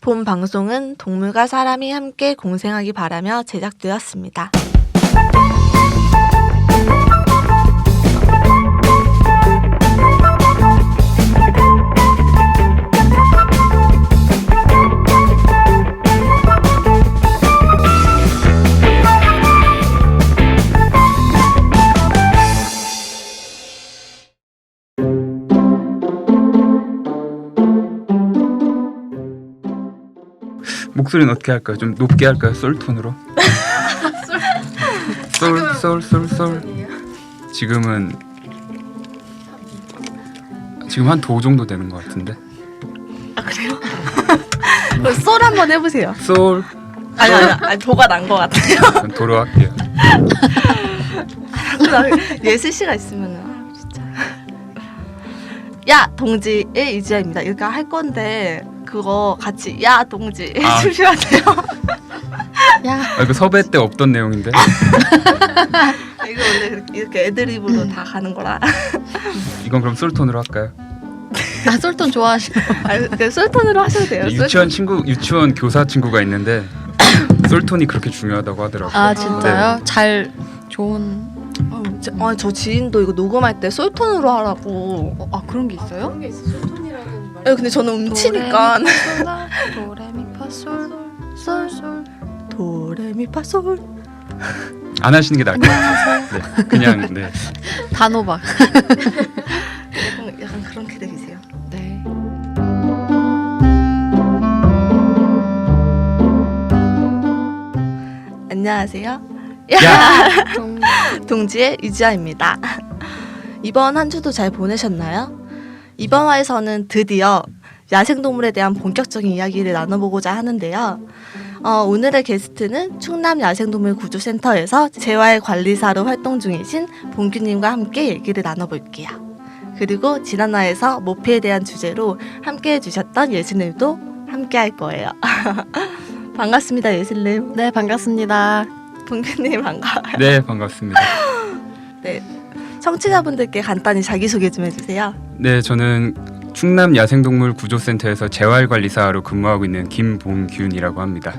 본 방송은 동물과 사람이 함께 공생하기 바라며 제작되었습니다. 목소리는 어떻게 할까요? 좀 높게 할까요? 솔톤으로? 솔. 지금 한 도 정도 되는 것 같은데. 아 그래요? 솔 한번 해보세요. 솔. 아니 도가 난 것 같아요. 그럼 도로 할게요. 예슬 씨가 있으면은 진짜. 야 동지의 이지아입니다. 이렇게 할 건데 그거 같이 야 동지 해주셔야 돼요. 야. 그 섭외 때 없던 내용인데. 이거 원래 이렇게 애드립으로 다 가는 거라. 이건 그럼 솔톤으로 할까요? 나 솔톤 좋아하시나? 솔톤으로 하셔도 돼요. 유치원 교사 친구가 있는데 솔톤이 그렇게 중요하다고 하더라고요. 아 진짜요? 네. 잘 좋은. 저 지인도 이거 녹음할 때 솔톤으로 하라고. 아 그런 게 있어요? 그런 게 있어. 솔톤이라는 말. 근데 저는 음치니까. 도레미파솔 도레미파솔. 안 하시는 게 나을 것 같아요. 네, 그냥 네. 단호박. 약간 그렇게 들리세요. 네. 안녕하세요. 야! 동지의 이지아입니다. 이번 한 주도 잘 보내셨나요? 이번 화에서는 드디어 야생동물에 대한 본격적인 이야기를 나눠보고자 하는데요. 오늘의 게스트는 충남 야생동물구조센터에서 재활관리사로 활동 중이신 봉규님과 함께 얘기를 나눠볼게요. 그리고 지난화에서 모피에 대한 주제로 함께 해주셨던 예슬님도 함께 할 거예요. 반갑습니다, 예슬님. 네 반갑습니다. 봉규님 반가워요. 네, 반갑습니다. 네, 청취자분들께 간단히 자기소개 좀 해주세요. 네, 저는 충남 야생동물구조센터에서 재활관리사로 근무하고 있는 김봉균이라고 합니다.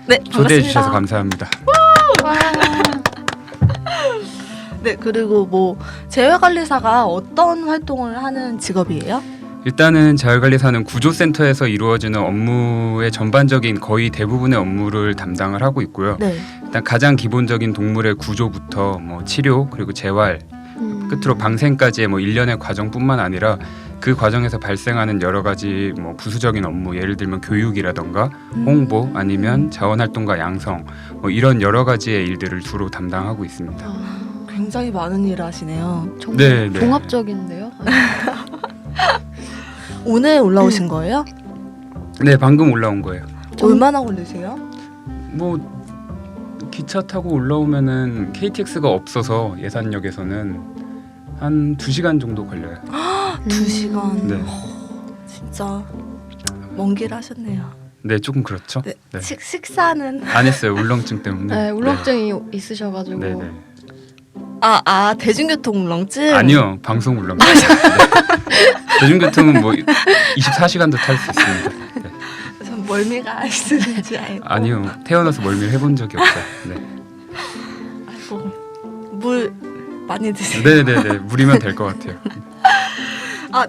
네, 초대해 반갑습니다. 주셔서 감사합니다. 네, 그리고 뭐 재활관리사가 어떤 활동을 하는 직업이에요? 일단은 재활관리사는 구조센터에서 이루어지는 업무의 전반적인 거의 대부분의 업무를 담당을 하고 있고요. 네. 일단 가장 기본적인 동물의 구조부터 뭐 치료 그리고 재활 끝으로 방생까지의 뭐 일련의 과정뿐만 아니라 그 과정에서 발생하는 여러 가지 뭐 부수적인 업무, 예를 들면 교육이라던가 홍보 아니면 자원활동가 양성 뭐 이런 여러 가지의 일들을 주로 담당하고 있습니다. 굉장히 많은 일을 하시네요. 정말 네. 종합적인데요. 오늘 올라오신 거예요? 네, 방금 올라온 거예요. 얼마나 걸리세요? 뭐 기차 타고 올라오면은 KTX가 없어서 예산역에서는 한 2시간 정도 걸려요. 2시간. 네. 진짜 먼 길 하셨네요. 네, 조금 그렇죠. 네. 네. 식사는 안 했어요. 울렁증 때문에. 네 울렁증이 있으셔가지고. 네, 네. 대중교통 울렁증? 아니요, 방송 울렁증. 네. 대중교통은 뭐 24시간도 탈 수 있습니다. 네. 전 멀미가 있는지 알고. 아니요, 태어나서 멀미를 해본 적이 없어요. 네, 아이고, 물 많이 드세요. 네, 물이면 될 것 같아요.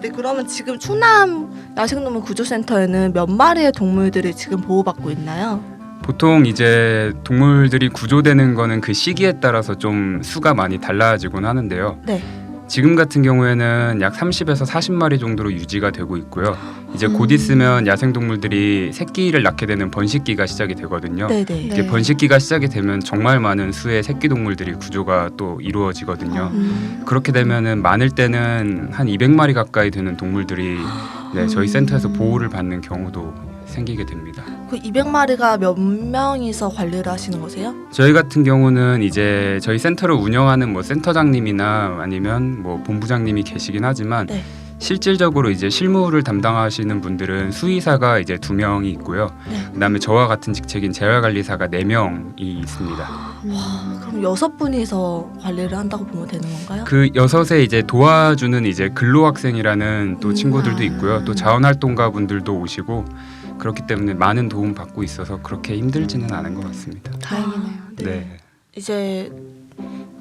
네, 그러면 지금 충남 야생동물 구조센터에는 몇 마리의 동물들이 지금 보호받고 있나요? 보통 이제 동물들이 구조되는 거는 그 시기에 따라서 좀 수가 많이 달라지곤 하는데요. 네. 지금 같은 경우에는 약 30에서 40마리 정도로 유지가 되고 있고요. 이제 곧 있으면 야생동물들이 새끼를 낳게 되는 번식기가 시작이 되거든요. 네네. 이제 네. 번식기가 시작이 되면 정말 많은 수의 새끼 동물들이 구조가 또 이루어지거든요. 그렇게 되면은 많을 때는 한 200마리 가까이 되는 동물들이 네, 저희 센터에서 보호를 받는 경우도 생기게 됩니다. 그 200마리가 몇 명이서 관리를 하시는 거세요? 저희 같은 경우는 이제 저희 센터를 운영하는 뭐 센터장님이나 아니면 뭐 본부장님이 계시긴 하지만 네. 실질적으로 이제 실무를 담당하시는 분들은 수의사가 이제 2명이 있고요. 네. 그다음에 저와 같은 직책인 재활관리사가 4명이 있습니다. 그럼 6분이서 관리를 한다고 보면 되는 건가요? 그 6에 이제 도와주는 이제 근로학생이라는 또 친구들도 있고요. 또 자원활동가 분들도 오시고 그렇기 때문에 많은 도움 받고 있어서 그렇게 힘들지는 않은 것 같습니다. 다행이네요. 네. 이제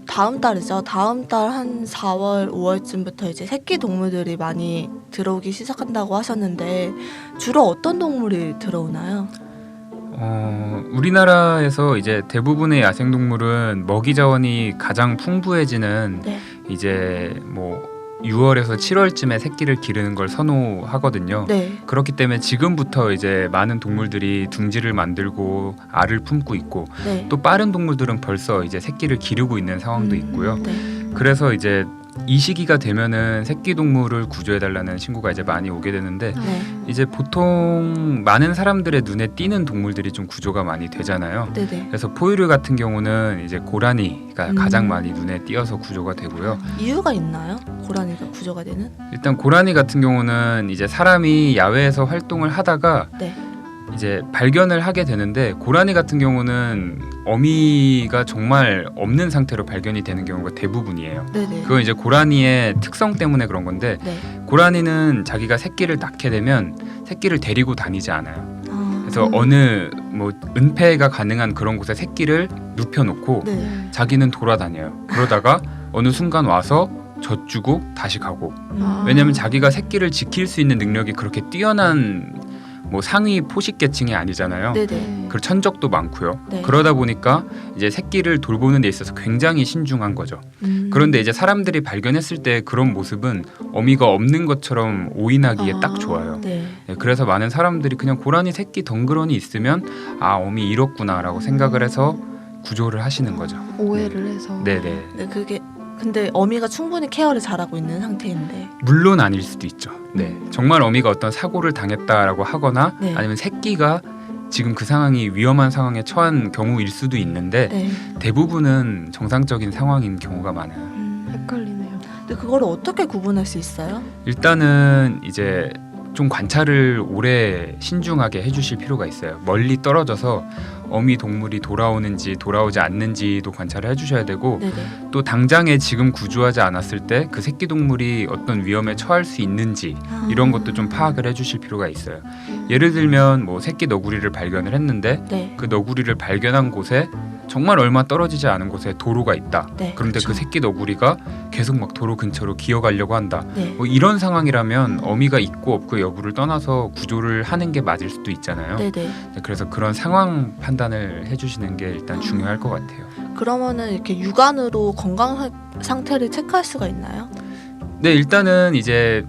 다음 달이죠. 다음 달 한 4월, 5월쯤부터 이제 새끼 동물들이 많이 들어오기 시작한다고 하셨는데 주로 어떤 동물이 들어오나요? 우리나라에서 이제 대부분의 야생동물은 먹이 자원이 가장 풍부해지는 네. 이제 뭐 6월에서 7월쯤에 새끼를 기르는 걸 선호하거든요. 네. 그렇기 때문에 지금부터 이제 많은 동물들이 둥지를 만들고 알을 품고 있고 네. 또 빠른 동물들은 벌써 이제 새끼를 기르고 있는 상황도 있고요. 네. 그래서 이제 이 시기가 되면은 새끼 동물을 구조해달라는 신고가 이제 많이 오게 되는데 네. 이제 보통 많은 사람들의 눈에 띄는 동물들이 좀 구조가 많이 되잖아요. 네네. 그래서 포유류 같은 경우는 이제 고라니가 음. 가장 많이 눈에 띄어서 구조가 되고요. 이유가 있나요? 고라니가 구조가 되는? 일단 고라니 같은 경우는 이제 사람이 야외에서 활동을 하다가 네. 이제 발견을 하게 되는데 고라니 같은 경우는 어미가 정말 없는 상태로 발견이 되는 경우가 대부분이에요. 네네. 그건 이제 고라니의 특성 때문에 그런 건데 네. 고라니는 자기가 새끼를 낳게 되면 새끼를 데리고 다니지 않아요. 그래서 어느 뭐 은폐가 가능한 그런 곳에 새끼를 눕혀놓고 네. 자기는 돌아다녀요. 그러다가 어느 순간 와서 젖주고 다시 가고. 아. 왜냐하면 자기가 새끼를 지킬 수 있는 능력이 그렇게 뛰어난 뭐 상위 포식계층이 아니잖아요. 네네. 그 천적도 많고요. 네. 그러다 보니까 이제 새끼를 돌보는 데 있어서 굉장히 신중한 거죠. 그런데 이제 사람들이 발견했을 때 그런 모습은 어미가 없는 것처럼 오인하기에 딱 좋아요. 네. 네, 그래서 많은 사람들이 그냥 고라니 새끼 덩그러니 있으면 아 어미 이렇구나라고 생각을 해서 구조를 하시는 거죠. 오해를 해서. 네네. 네, 그게 근데 어미가 충분히 케어를 잘하고 있는 상태인데. 물론 아닐 수도 있죠. 네, 정말 어미가 어떤 사고를 당했다라고 하거나 네. 아니면 새끼가 지금 그 상황이 위험한 상황에 처한 경우일 수도 있는데 네. 대부분은 정상적인 상황인 경우가 많아요. 헷갈리네요. 근데 그거를 어떻게 구분할 수 있어요? 일단은 이제 좀 관찰을 오래 신중하게 해주실 필요가 있어요. 멀리 떨어져서 어미 동물이 돌아오는지 돌아오지 않는지도 관찰을 해주셔야 되고 네네. 또 당장에 지금 구조하지 않았을 때 그 새끼 동물이 어떤 위험에 처할 수 있는지 이런 것도 좀 파악을 해주실 필요가 있어요. 예를 들면 뭐 새끼 너구리를 발견을 했는데 네. 그 너구리를 발견한 곳에 정말 얼마 떨어지지 않은 곳에 도로가 있다. 네. 그런데 그쵸. 그 새끼 너구리가 계속 막 도로 근처로 기어가려고 한다. 네. 뭐 이런 상황이라면 어미가 있고 없고 여부를 떠나서 구조를 하는 게 맞을 수도 있잖아요. 네네. 네, 그래서 그런 상황 판단을 해주시는 게 일단 중요할 것 같아요. 그러면은 이렇게 육안으로 건강 상태를 체크할 수가 있나요? 네, 일단은 이제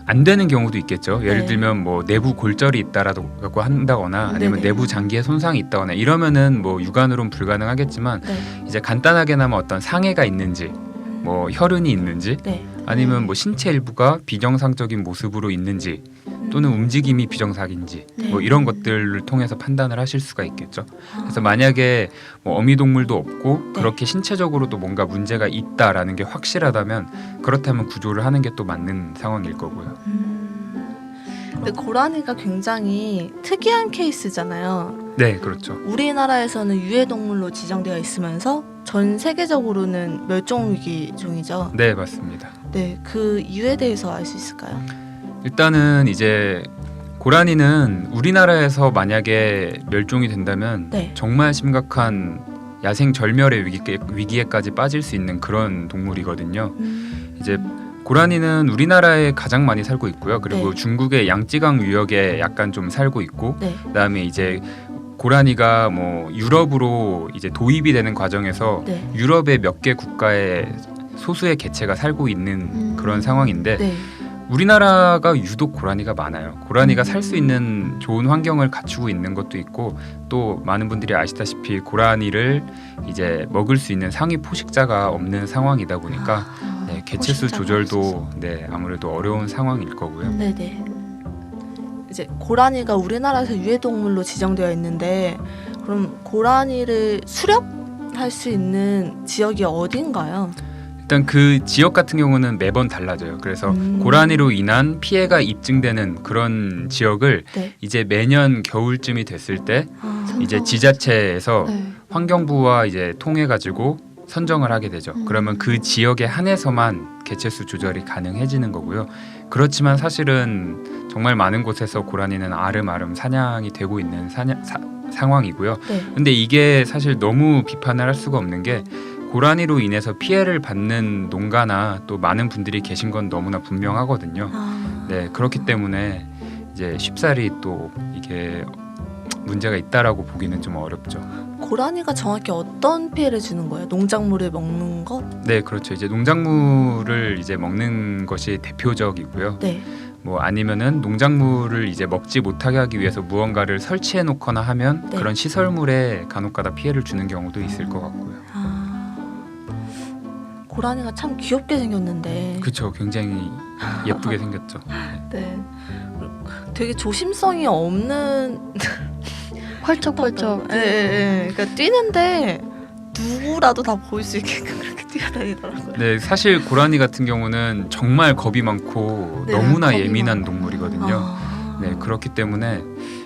안 되는 경우도 있겠죠. 예를 네. 들면 뭐 내부 골절이 있다라고 한다거나 아니면 네네. 내부 장기에 손상이 있다거나 이러면은 뭐 육안으로는 불가능하겠지만 네. 이제 간단하게나마 어떤 상해가 있는지 뭐 혈흔이 있는지 네. 아니면 뭐 신체 일부가 비정상적인 모습으로 있는지 또는 움직임이 비정상인지 네. 뭐 이런 것들을 통해서 판단을 하실 수가 있겠죠. 그래서 만약에 뭐 어미 동물도 없고 네. 그렇게 신체적으로도 뭔가 문제가 있다라는 게 확실하다면 그렇다면 구조를 하는 게 또 맞는 상황일 거고요. 근데 고라니가 굉장히 특이한 케이스잖아요. 네, 그렇죠. 우리나라에서는 유해동물로 지정되어 있으면서 전 세계적으로는 멸종위기종이죠. 네, 맞습니다. 네, 그 이유에 대해서 알 수 있을까요? 일단은 이제 고라니는 우리나라에서 만약에 멸종이 된다면 네. 정말 심각한 야생 절멸의 위기에까지 빠질 수 있는 그런 동물이거든요. 이제 고라니는 우리나라에 가장 많이 살고 있고요. 그리고 네. 중국의 양쯔강 유역에 약간 좀 살고 있고, 네. 그다음에 이제 고라니가 뭐 유럽으로 이제 도입이 되는 과정에서 네. 유럽의 몇 개 국가에 소수의 개체가 살고 있는 그런 상황인데 네. 우리나라가 유독 고라니가 많아요. 고라니가 살 수 있는 좋은 환경을 갖추고 있는 것도 있고 또 많은 분들이 아시다시피 고라니를 이제 먹을 수 있는 상위 포식자가 없는 상황이다 보니까 네, 개체수 포식자가 조절도 없어서. 네, 아무래도 어려운 상황일 거고요. 네네. 이제 고라니가 우리나라에서 유해동물로 지정되어 있는데 그럼 고라니를 수렵할 수 있는 지역이 어딘가요? 일단 그 지역 같은 경우는 매번 달라져요. 그래서 고라니로 인한 피해가 입증되는 그런 지역을 네. 이제 매년 겨울쯤이 됐을 때 이제 선정. 지자체에서 네. 환경부와 이제 통해 가지고 선정을 하게 되죠. 그러면 그 지역에 한해서만 개체수 조절이 가능해지는 거고요. 그렇지만 사실은 정말 많은 곳에서 고라니는 아름아름 사냥이 되고 있는 상황이고요. 네. 근데 이게 사실 너무 비판을 할 수가 없는 게 고라니로 인해서 피해를 받는 농가나 또 많은 분들이 계신 건 너무나 분명하거든요. 네, 그렇기 때문에 이제 쉽사리 또 이게 문제가 있다라고 보기는 좀 어렵죠. 고라니가 정확히 어떤 피해를 주는 거예요? 농작물을 먹는 것? 네, 그렇죠. 이제 농작물을 이제 먹는 것이 대표적이고요. 네. 뭐 아니면은 농작물을 이제 먹지 못하게 하기 위해서 무언가를 설치해 놓거나 하면 네. 그런 시설물에 간혹가다 피해를 주는 경우도 있을 것 같고요. 고라니가 참 귀엽게 생겼는데. 그렇죠. 굉장히 예쁘게 생겼죠. 네. 되게 조심성이 없는. 펄쩍펄쩍. 예, 예, 예. 그러니까 뛰는데 누구라도 다 보일 수 있게끔 그렇게 뛰어다니더라고요. 네, 사실 고라니 같은 경우는 정말 겁이 많고 네, 너무나 겁이 예민한 많고. 동물이거든요. 네, 그렇기 때문에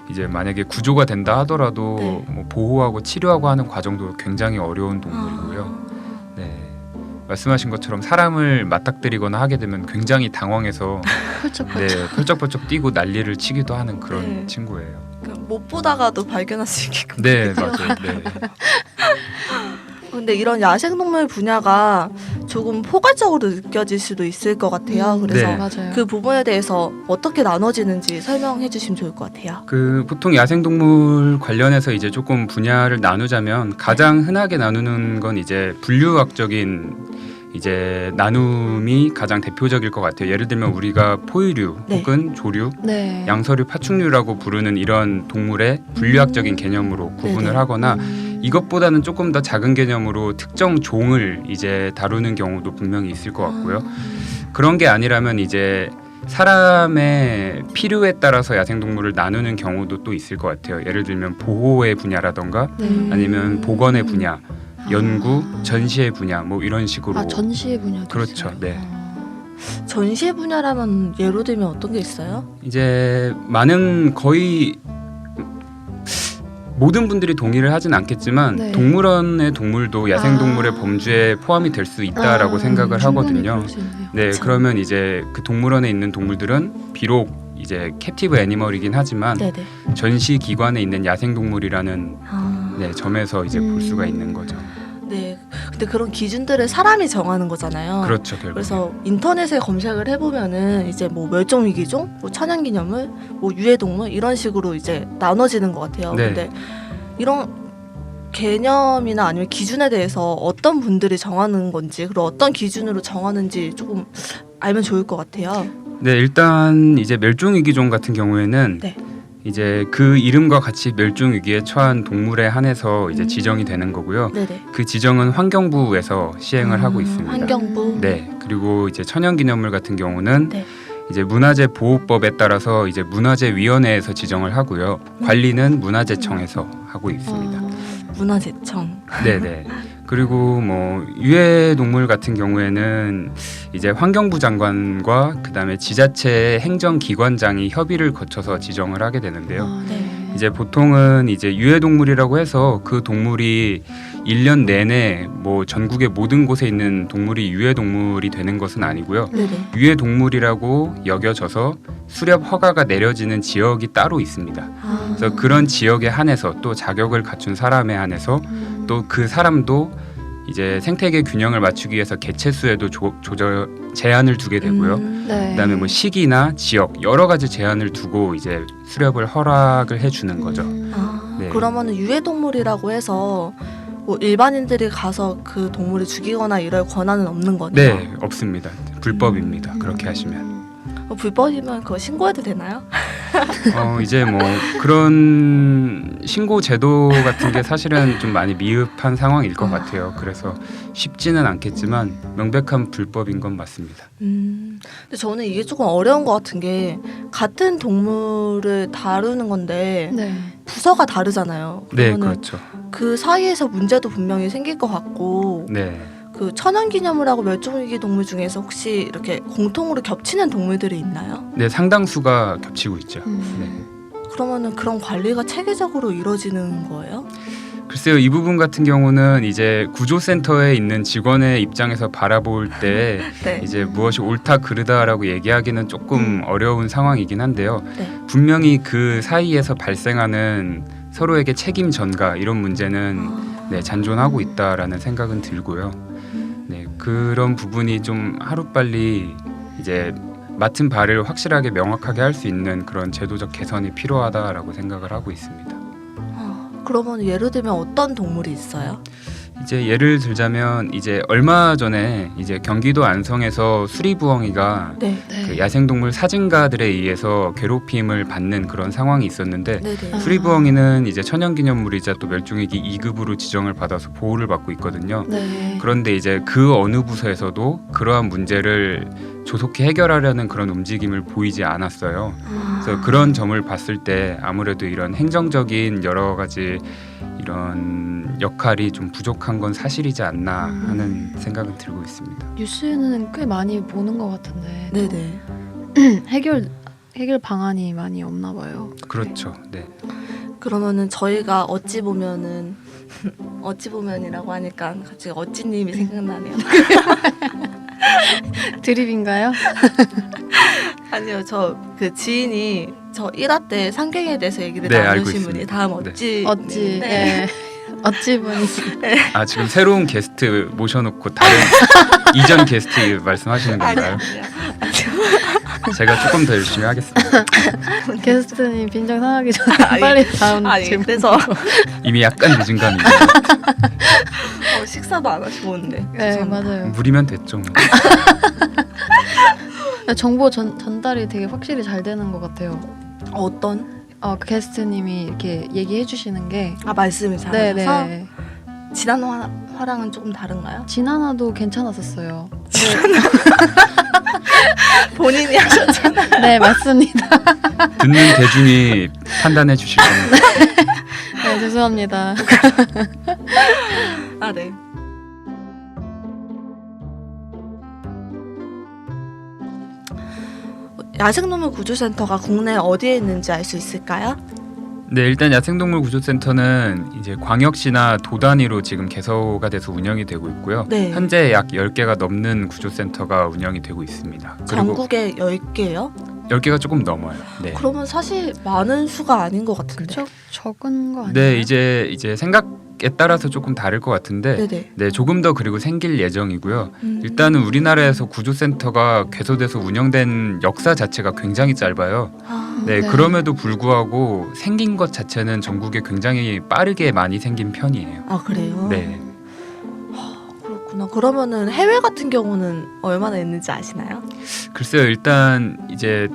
이제 만약에 구조가 된다 하더라도 네. 뭐 보호하고 치료하고 하는 과정도 굉장히 어려운 동물이고요. 네, 말씀하신 것처럼 사람을 맞닥뜨리거나 하게 되면 굉장히 당황해서 펄쩍펄쩍. 네, 펄쩍펄쩍 뛰고 난리를 치기도 하는 그런 네. 친구예요. 그러니까 못 보다가도 발견할 수 있게끔. 네, 그렇게 맞아요. 네. 근데 이런 야생동물 분야가 조금 포괄적으로 느껴질 수도 있을 것 같아요. 그래서 네. 맞아요. 그 부분에 대해서 어떻게 나눠지는지 설명해 주시면 좋을 것 같아요. 그 보통 야생동물 관련해서 이제 조금 분야를 나누자면 가장 흔하게 나누는 건 이제 분류학적인 이제 나눔이 가장 대표적일 것 같아요. 예를 들면 우리가 포유류 네. 혹은 조류, 네. 양서류, 파충류라고 부르는 이런 동물의 분류학적인 개념으로 구분을 네네. 하거나 이것보다는 조금 더 작은 개념으로 특정 종을 이제 다루는 경우도 분명히 있을 것 같고요. 그런 게 아니라면 이제 사람의 필요에 따라서 야생동물을 나누는 경우도 또 있을 것 같아요. 예를 들면 보호의 분야라던가 네. 아니면 복원의 분야, 연구, 전시의 분야 뭐 이런 식으로. 아, 전시의 분야도 그렇죠. 있어요. 네. 전시의 분야라면 예로 들면 어떤 게 있어요? 이제 많은 거의 모든 분들이 동의를 하진 않겠지만 네. 동물원의 동물도 야생동물의 아. 범주에 포함이 될 수 있다라고 아, 생각을 충분히 하거든요. 그럴 수 있네요. 네, 그쵸. 그러면 이제 그 동물원에 있는 동물들은 비록 이제 캡티브 애니멀이긴 하지만 네네. 전시 기관에 있는 야생동물이라는 네, 점에서 이제 볼 수가 있는 거죠. 네. 근데 그런 기준들을 사람이 정하는 거잖아요. 그렇죠, 결국. 그래서 인터넷에 검색을 해보면은 이제 뭐 멸종위기종, 뭐 천연기념물, 뭐 유해동물 이런 식으로 이제 나눠지는 것 같아요. 네. 근데 이런 개념이나 아니면 기준에 대해서 어떤 분들이 정하는 건지 그리고 어떤 기준으로 정하는지 조금 알면 좋을 것 같아요. 네, 일단 이제 멸종위기종 같은 경우에는 네. 이제 그 이름과 같이 멸종위기에 처한 동물에 한해서 이제 지정이 되는 거고요. 네네. 그 지정은 환경부에서 시행을 하고 있습니다. 환경부. 네, 그리고 이제 천연기념물 같은 경우는 네. 이제 문화재보호법에 따라서 이제 문화재위원회에서 지정을 하고요. 관리는 문화재청에서 하고 있습니다. 문화재청. 네네. 그리고 뭐 유해동물 같은 경우에는 이제 환경부 장관과 그다음에 지자체 행정기관장이 협의를 거쳐서 지정을 하게 되는데요. 네. 이제 보통은 이제 유해동물이라고 해서 그 동물이 1년 내내 뭐 전국의 모든 곳에 있는 동물이 유해동물이 되는 것은 아니고요. 네네. 유해동물이라고 여겨져서 수렵 허가가 내려지는 지역이 따로 있습니다. 그래서 그런 지역에 한해서 또 자격을 갖춘 사람에 한해서 또 그 사람도 이제 생태계 균형을 맞추기 위해서 개체수에도 제한을 두게 되고요. 네. 그다음에 뭐 시기나 지역 여러 가지 제한을 두고 이제 수렵을 허락을 해주는 거죠. 네. 그러면은 유해동물이라고 해서 뭐 일반인들이 가서 그 동물을 죽이거나 이럴 권한은 없는 거네요. 네, 없습니다. 불법입니다. 그렇게 하시면. 불법이면 그거 신고해도 되나요? 이제 뭐 그런 신고 제도 같은 게 사실은 좀 많이 미흡한 상황일 것 같아요. 그래서 쉽지는 않겠지만 명백한 불법인 건 맞습니다. 근데 저는 이게 조금 어려운 것 같은 게 같은 동물을 다루는 건데 네. 부서가 다르잖아요. 네, 그러면은 그렇죠. 그 사이에서 문제도 분명히 생길 것 같고 네, 그 천연기념물하고 멸종위기 동물 중에서 혹시 이렇게 공통으로 겹치는 동물들이 있나요? 네, 상당수가 겹치고 있죠. 네. 그러면은 그런 관리가 체계적으로 이루어지는 거예요? 글쎄요, 이 부분 같은 경우는 이제 구조센터에 있는 직원의 입장에서 바라볼 때 네. 이제 무엇이 옳다 그르다라고 얘기하기는 조금 어려운 상황이긴 한데요. 네. 분명히 그 사이에서 발생하는 서로에게 책임 전가 이런 문제는 네, 잔존하고 있다라는 생각은 들고요. 네, 그런 부분이 좀 하루빨리 이제 맡은 바를 확실하게 명확하게 할 수 있는 그런 제도적 개선이 필요하다라고 생각을 하고 있습니다. 그러면 예를 들면 어떤 동물이 있어요? 이제 예를 들자면 이제 얼마 전에 이제 경기도 안성에서 수리부엉이가 네. 그 야생동물 사진가들에 의해서 괴롭힘을 받는 그런 상황이 있었는데 네네. 수리부엉이는 이제 천연기념물이자 또 멸종위기 2급으로 지정을 받아서 보호를 받고 있거든요. 네. 그런데 이제 그 어느 부서에서도 그러한 문제를 조속히 해결하려는 그런 움직임을 보이지 않았어요. 그래서 그런 점을 봤을 때 아무래도 이런 행정적인 여러 가지 이런 역할이 좀 부족한 건 사실이지 않나 하는 생각은 들고 있습니다. 뉴스는 꽤 많이 보는 것 같은데 네네. 해결 방안이 많이 없나 봐요. 그렇죠. 네. 그러면은 저희가 어찌 보면은 어찌 보면이라고 하니까 갑자기 어찌님이 생각나네요. 드립인가요? 아니요, 저 그 지인이 저 1화 때 상경에 대해서 얘기를 네, 알고 나누신 분이 있습니다. 다음 네. 어찌 어찌 네. 예. 어찌 분이 아 지금 새로운 게스트 모셔놓고 다른 이전 게스트 말씀하시는 건가요? 제가 조금 더 열심히 하겠습니다. 게스트님 빈정 상하기 전에 아니, 빨리 다음 아니 질문. 그래서 이미 약간 늦은 감이 식사도 안 하시고 오는데. 네 죄송합니다. 맞아요. 무리면 됐죠. 뭐. 정보 전달이 되게 확실히 잘 되는 것 같아요. 어떤? 그 게스트님이 이렇게 얘기해 주시는 게 말씀을 잘하셔서 네네. 지난 화랑은 조금 다른가요? 지난화도 괜찮았었어요. 본인이 하셨잖아요. 네 맞습니다. 듣는 대중이 판단해 주실 겁니다. 네 죄송합니다. 아 네. 야생동물 구조센터가 국내 어디에 있는지 알 수 있을까요? 네, 일단 야생동물 구조센터는 이제 광역시나 도 단위로 지금 개소가 돼서 운영이 되고 있고요. 네. 현재 약 10개가 넘는 구조센터가 운영이 되고 있습니다. 그리고 전국에 10개요? 10개가 조금 넘어요. 네. 그러면 사실 많은 수가 아닌 것 같은데. 그쵸? 적은 거 아니에요? 네, 이제 생각에 따라서 조금 다를 것 같은데 네네. 네, 조금 더 그리고 생길 예정이고요. 음. 일단은 우리나라에서 구조센터가 개소돼서 운영된 역사 자체가 굉장히 짧아요. 네, 네. 그럼에도 불구하고 생긴 것 자체는 전국에 굉장히 빠르게 많이 생긴 편이에요. 아 그래요? 네. 그렇구나. 그러면은 해외 같은 경우는 얼마나 있는지 아시나요? 글쎄요, 일단 이제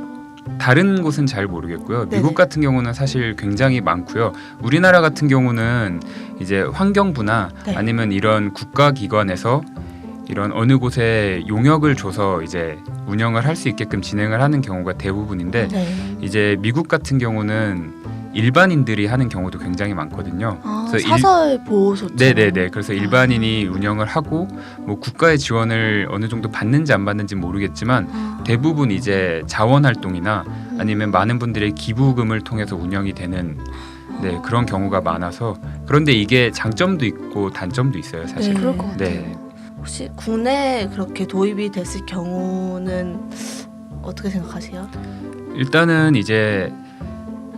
다른 곳은 잘 모르겠고요. 네네. 미국 같은 경우는 사실 굉장히 많고요. 우리나라 같은 경우는 이제 환경부나 네. 아니면 이런 국가기관에서 이런 어느 곳에 용역을 줘서 이제 운영을 할 수 있게끔 진행을 하는 경우가 대부분인데 네. 이제 미국 같은 경우는 일반인들이 하는 경우도 굉장히 많거든요. 그래서 사설 보호소처럼. 네네네. 그래서 일반인이 운영을 하고 뭐 국가의 지원을 어느 정도 받는지 안 받는지 모르겠지만 대부분 이제 자원 활동이나 아니면 많은 분들의 기부금을 통해서 운영이 되는 네, 그런 경우가 많아서 그런데 이게 장점도 있고 단점도 있어요, 사실. 네. 그럴 것 같아요. 네. 혹시 국내에 그렇게 도입이 됐을 경우는 어떻게 생각하세요? 일단은 이제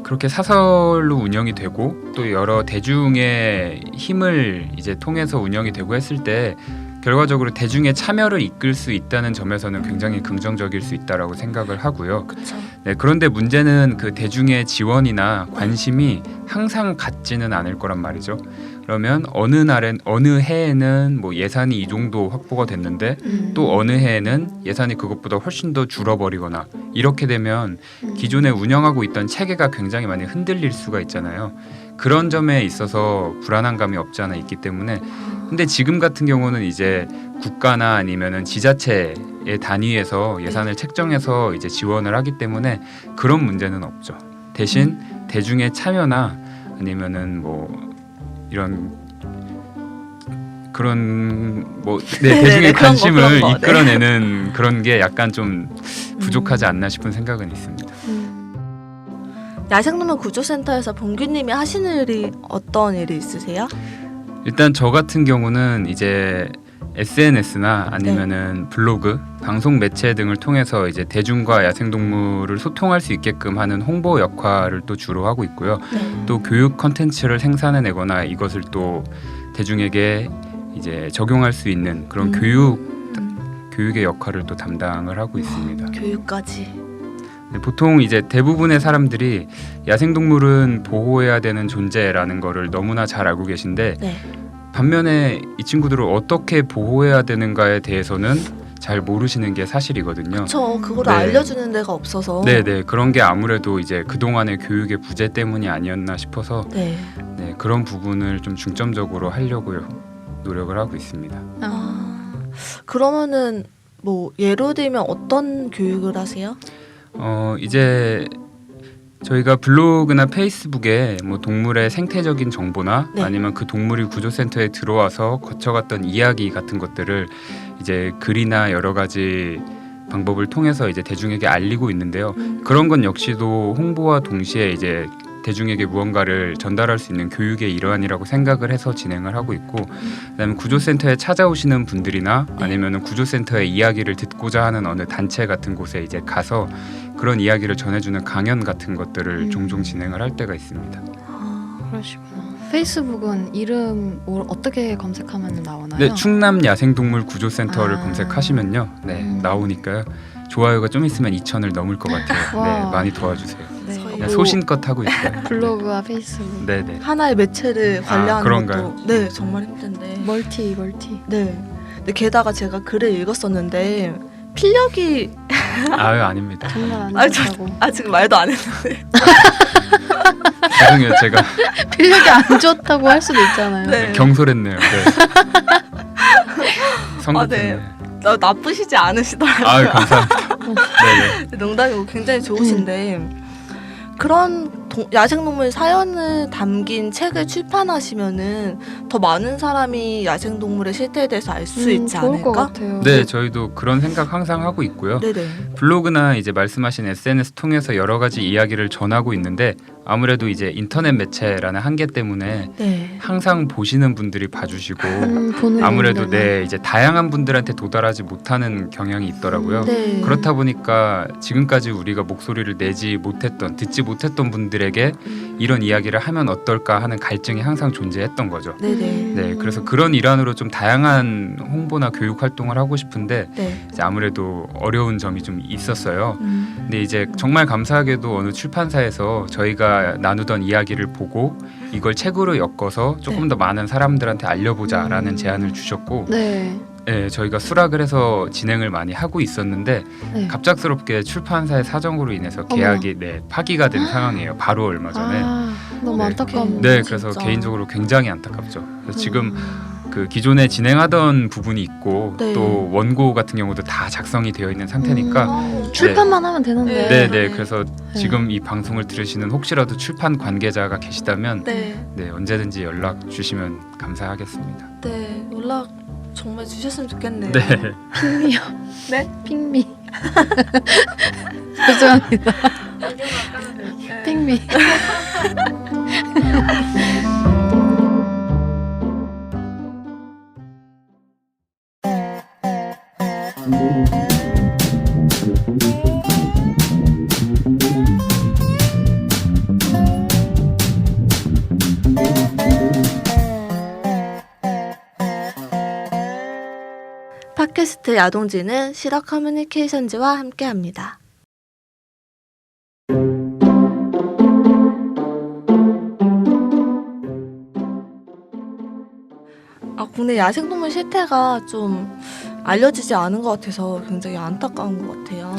그렇게 사설로 운영이 되고 또 여러 대중의 힘을 이제 통해서 운영이 되고 했을 때 결과적으로 대중의 참여를 이끌 수 있다는 점에서는 굉장히 긍정적일 수 있다라고 생각을 하고요. 그렇죠. 네, 그런데 문제는 그 대중의 지원이나 관심이 항상 같지는 않을 거란 말이죠. 그러면 어느 해에는 뭐 예산이 이 정도 확보가 됐는데 또 어느 해에는 예산이 그것보다 훨씬 더 줄어버리거나 이렇게 되면 기존에 운영하고 있던 체계가 굉장히 많이 흔들릴 수가 있잖아요. 그런 점에 있어서 불안한 감이 없지 않아 있기 때문에 근데 지금 같은 경우는 이제 국가나 아니면은 지자체의 단위에서 예산을 책정해서 이제 지원을 하기 때문에 그런 문제는 없죠. 대신 대중의 참여나 아니면은 뭐 이런 그런 뭐 네네네, 대중의 그런 거, 관심을 그런 거, 네. 이끌어내는 그런 게 약간 좀 부족하지 않나 싶은 생각은 있습니다. 야생동물 구조센터에서 봉규님이 하시는 일이 어떤 일이 있으세요? 일단 저 같은 경우는 이제 SNS나 아니면은 블로그, 방송 매체 등을 통해서 이제 대중과 야생동물을 소통할 수 있게끔 하는 홍보 역할을 또 주로 하고 있고요. 또 교육 컨텐츠를 생산해내거나 이것을 또 대중에게 이제 적용할 수 있는 그런 교육의 역할을 또 담당을 하고 있습니다. 교육까지. 네, 보통 이제 대부분의 사람들이 야생동물은 보호해야 되는 존재라는 거를 너무나 잘 알고 계신데 네. 반면에 이 친구들을 어떻게 보호해야 되는가에 대해서는 잘 모르시는 게 사실이거든요. 저 그거를 네. 알려주는 데가 없어서. 네네, 그런 게 아무래도 이제 그동안의 교육의 부재 때문이 아니었나 싶어서 네. 네, 그런 부분을 좀 중점적으로 하려고 노력을 하고 있습니다. 그러면은 뭐 예로 들면 어떤 교육을 하세요? 이제 저희가 블로그나 페이스북에 뭐 동물의 생태적인 정보나 네. 아니면 그 동물이 구조센터에 들어와서 거쳐갔던 이야기 같은 것들을 이제 글이나 여러 가지 방법을 통해서 이제 대중에게 알리고 있는데요. 그런 건 역시도 홍보와 동시에 이제 대중에게 무언가를 전달할 수 있는 교육의 일환이라고 생각을 해서 진행을 하고 있고, 그다음에 구조센터에 찾아오시는 분들이나 아니면은 구조센터의 이야기를 듣고자 하는 어느 단체 같은 곳에 이제 가서 그런 이야기를 전해주는 강연 같은 것들을 종종 진행을 할 때가 있습니다. 그러시구나. 페이스북은 이름 어떻게 검색하면 나오나요? 네, 충남 야생동물 구조센터를 아. 검색하시면요, 네 나오니까요. 좋아요가 좀 있으면 2,000을 넘을 것 같아요. 와. 네, 많이 도와주세요. 네. 저희 그냥 소신껏 하고 있어요. 블로그와 페이스북. 네, 네. 하나의 매체를 관리하는 그런가요? 것도 네 정말 힘든데. 멀티. 네. 근데 게다가 제가 글을 읽었었는데 필력이 아. 아유, 아닙니다. 정말 안 아니, 저- 좋다고. 아직 말도 안 했는데. 죄송해요, 제가 필력이 안 좋다고 할 수도 있잖아요. 네. 경솔했네요. 네. 성급했네. 나쁘시지 않으시더라고요. 아유, 감사합니다. 네네. 농담이고 굉장히 좋으신데 그런 야생동물 사연을 담긴 책을 출판하시면은 더 많은 사람이 야생동물의 실태에 대해서 알 수 있지 좋을 것 않을까? 같아요. 네, 저희도 그런 생각 항상 하고 있고요. 네네. 블로그나 이제 말씀하신 SNS 통해서 여러 가지 이야기를 전하고 있는데 아무래도 이제 인터넷 매체라는 한계 때문에 네. 항상 보시는 분들이 봐주시고 보는 아무래도 분들만. 네 이제 다양한 분들한테 도달하지 못하는 경향이 있더라고요. 네. 그렇다 보니까 지금까지 우리가 목소리를 내지 못했던, 듣지 못했던 분들에게 이런 이야기를 하면 어떨까 하는 갈증이 항상 존재했던 거죠. 네네. 네, 그래서 그런 일환으로 좀 다양한 홍보나 교육 활동을 하고 싶은데 네. 이제 아무래도 어려운 점이 좀 있었어요. 근데 이제 정말 감사하게도 어느 출판사에서 저희가 나누던 이야기를 보고 이걸 책으로 엮어서 조금 네. 더 많은 사람들한테 알려보자라는 제안을 주셨고, 네. 네, 저희가 수락을 해서 진행을 많이 하고 있었는데 네. 갑작스럽게 출판사의 사정으로 인해서 계약이 파기가 된 상황이에요. 바로 얼마 전에. 너무 네. 안타깝네요. 네, 그래서 진짜. 개인적으로 굉장히 안타깝죠. 그래서 지금 그 기존에 진행하던 부분이 있고 네. 또 원고 같은 경우도 다 작성이 되어 있는 상태니까 출판만 하면 되는데. 네, 네. 네. 그래서 지금 이 방송을 들으시는 혹시라도 출판 관계자가 계시다면 네. 네, 언제든지 연락 주시면 감사하겠습니다. 네. 연락 정말 주셨으면 좋겠네요. 네. 핑미요. 네? 핑미. 죄송합니다. 핑미. 팟캐스트 야동지는 실화 커뮤니케이션즈와 함께합니다. 국내 야생동물 실태가 좀 알려지지 않은 것 같아서 굉장히 안타까운 것 같아요.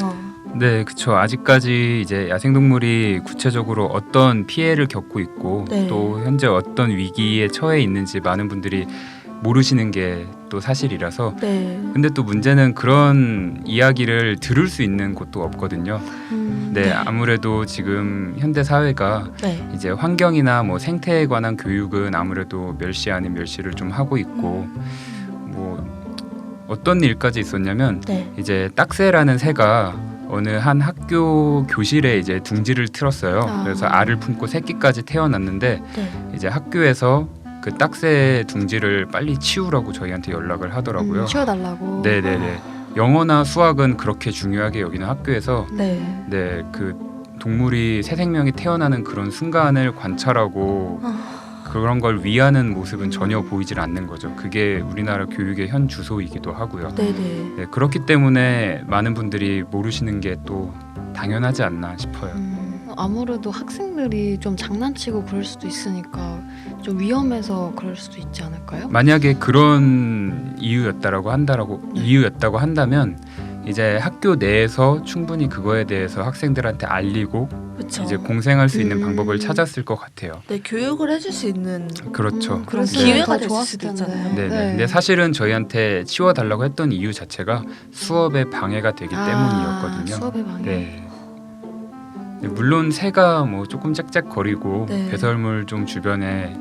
네, 그렇죠. 아직까지 이제 야생동물이 구체적으로 어떤 피해를 겪고 있고 네. 또 현재 어떤 위기에 처해 있는지 많은 분들이 모르시는 게 또 사실이라서. 네. 근데 또 문제는 그런 이야기를 들을 수 있는 곳도 없거든요. 네, 아무래도 지금 현대 사회가 네. 이제 환경이나 뭐 생태에 관한 교육은 아무래도 멸시 아닌 멸시를 좀 하고 있고, 뭐 어떤 일까지 있었냐면 네. 이제 딱새라는 새가 어느 한 학교 교실에 이제 둥지를 틀었어요. 아. 그래서 알을 품고 새끼까지 태어났는데 네. 이제 학교에서 그 딱새 둥지를 빨리 치우라고 저희한테 연락을 하더라고요. 치워달라고. 네네네. 영어나 수학은 그렇게 중요하게 여기는 학교에서 네. 네, 그 동물이 새 생명이 태어나는 그런 순간을 관찰하고 그런 걸 위하는 모습은 전혀 보이질 않는 거죠. 그게 우리나라 교육의 현 주소이기도 하고요. 네네. 네, 그렇기 때문에 많은 분들이 모르시는 게 또 당연하지 않나 싶어요. 아무래도 학생들이 좀 장난치고 그럴 수도 있으니까 좀 위험해서 그럴 수도 있지 않을까요? 만약에 그런 이유였다고 한다면 이제 학교 내에서 충분히 그거에 대해서 학생들한테 알리고 그렇죠. 이제 공생할 수 있는 음. 방법을 찾았을 것 같아요. 네, 교육을 해줄 수 있는 그렇죠. 그랬으면 기회가 더 될 좋았을 수도 텐데. 있잖아요. 네네. 네. 근데 사실은 저희한테 치워달라고 했던 이유 자체가 수업에 방해가 되기 때문이었거든요. 수업의 방해. 네. 네, 물론 새가 뭐 조금 짹짹거리고 네. 배설물 좀 주변에